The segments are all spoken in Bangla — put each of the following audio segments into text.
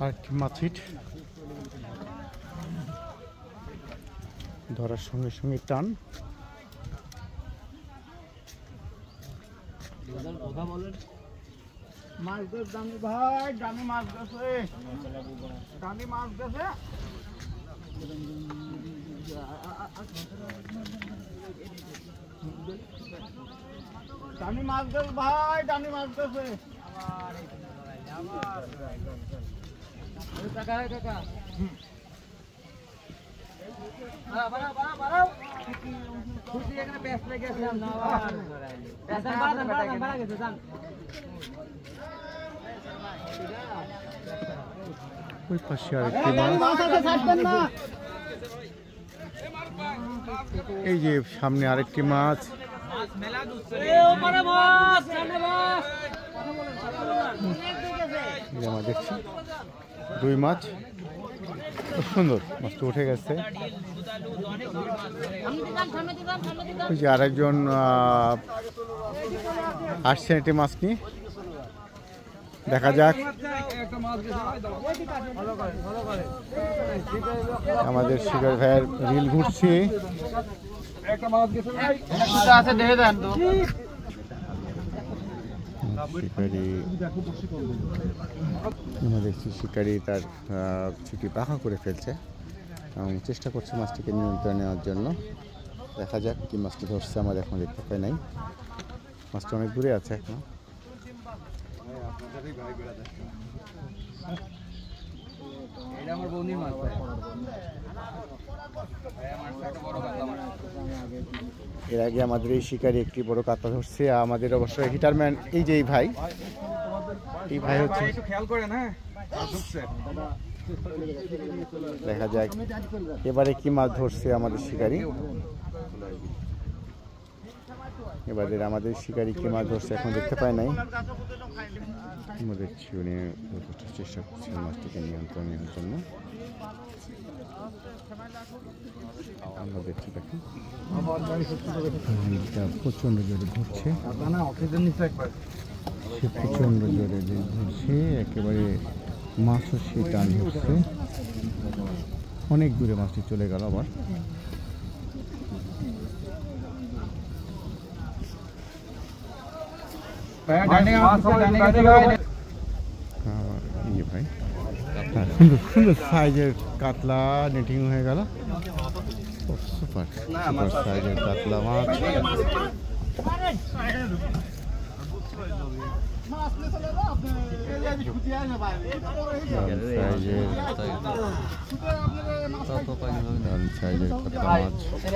আরেকটি মাছ হিট, ধরার সঙ্গে সঙ্গে টান। মাছ গেছে দামি ভাই, দামি মাছ গেছে, দামি মাছ গেছে। দামি মাছ গেছে ভাই, দামি মাছ গেছে। কাকা ওই পাশে আরেকটি মাছ, এই যে সামনে আরেকটি মাছ। আমরা দেখছি দুই মাছ, খুব সুন্দর মাছটা উঠে গেছে। ওই যে আরেকজন আসছেন একটি মাছ নিয়ে, দেখা যাক। আমাদের শিকার ভাইয়ের রিল ঘুরছে। আমরা দেখছি শিকারি তার ছিপি পাখা করে ফেলছে এবং চেষ্টা করছে মাছটিকে নিয়ন্ত্রণে নেওয়ার জন্য। দেখা যাক কি মাছটি ধরছে, আমরা এখন দেখতে পাই নাই। মাছটা অনেক দূরে আছে এখন। এর আগে আমাদের এই শিকারি একটি বড় কাতলা ধরছে। আমাদের অবশ্যই হিটারম্যান এই যে এই ভাই হচ্ছে, দেখা যাক এবারে কি মাছ ধরছে আমাদের শিকারি। এবারে আমাদের শিকারি কি মাছ ধরছে এখন দেখতে পাই নাই। আমরা দেখছি উনি চেষ্টা করছেন মাছটিকে নিয়ন্ত্রণ নেওয়ার জন্য। আমরা দেখছি দেখুন প্রচন্ড জোরে ঘুরছে, সে প্রচন্ড জোরে ঘুরছে, একেবারে মাছও সে টান ধরছে। অনেক দূরে মাছটি চলে গেল আবার। ভাই সুন্দর সুন্দর সাইজের কাতলা নেটিং হয়ে গেল। সুপার সুপার সাইজের কাতলা মাছ।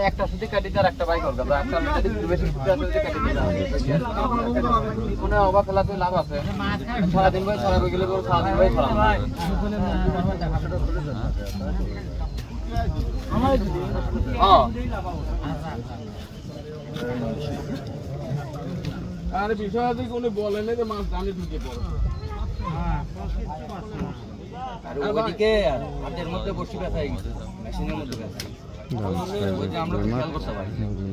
একটা শুধু কাটি আর একটা বাইক হবে, অবাক খেলাতে লাভ আছে। সারাদিন ভাই ছড়াবে গেলে সারাদিন ভাই আর বিষয় আছে কোনো বলে নেই, মাছ জানি ঢুকে পড়ে। আর ওদিকে হাতের মধ্যে বসে ব্যথা হয়ে গেছে, মেশিনের মধ্যে ব্যথা।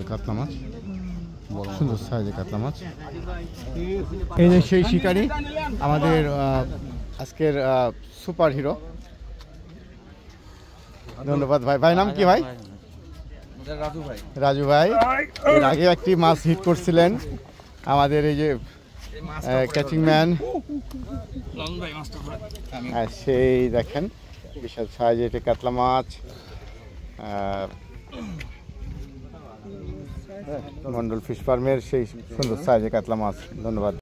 কাতলা মাছ, সুন্দর সাইজের কাতলা মাছ। এই যে সেই শিকারি আমাদের আজকের সুপার হিরো। ধন্যবাদ ভাই। ভাই নাম কি ভাই? রাজু ভাই। এর আগে একটি মাছ হিট করছিলেন আমাদের এই যে ক্যাচিং ম্যান, সেই দেখেন বিশাল সাইজের এটা কাতলা মাছ। মন্ডল ফিশ ফার্মের সেই সুন্দর সাইজের কাতলা মাছ। ধন্যবাদ।